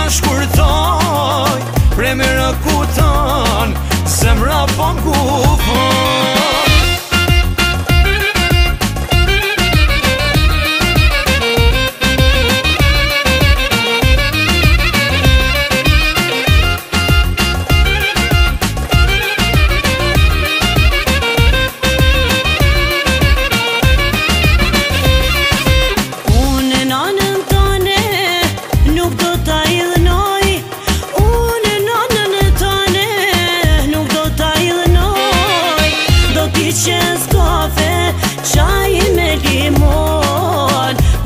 shkurtoj, prej me rëkuton, zemra po m'kufon.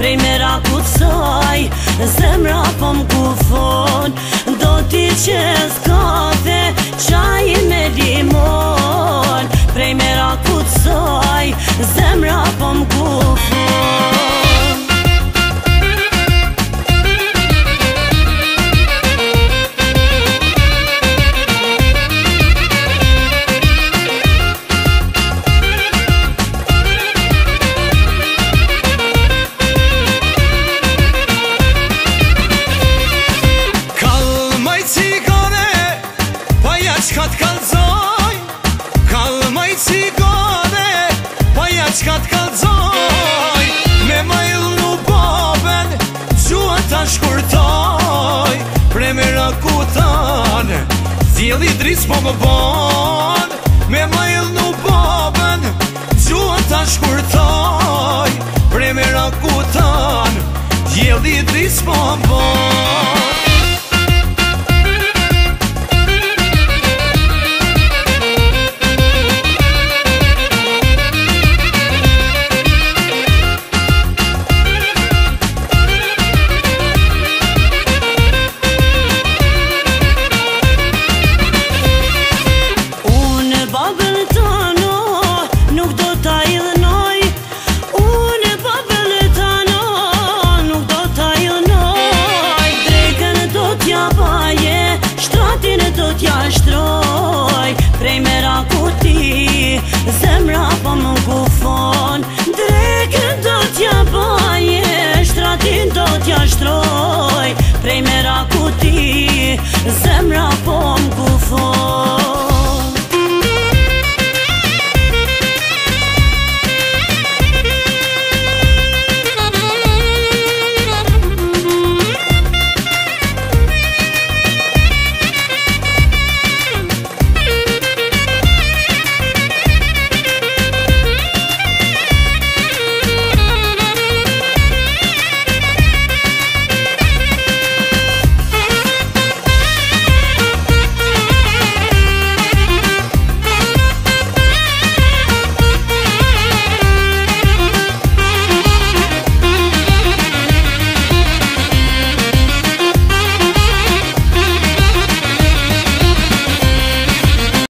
Prej me rakutsoj, zemra po m'kufon. Do t'i qes kafe, qaj me limon. Prej me rakutsoj, zemra po m'kufon. Qka t'kallzoj, kalmaj cigare, paja qka t'kallzoj. Me majllu boben, gjua ta shkurtoj, prej me rakutan, zjeli dris po më bon. Me majllu boben, gjua ta shkurtoj, prej me rakutan, zjeli dris po më bon. Prej me rakuti, zemra po m'kufon. Drekën do t'ja baje, shtratin do t'ja shtroj. Prej me rakuti, zemra po m'kufon.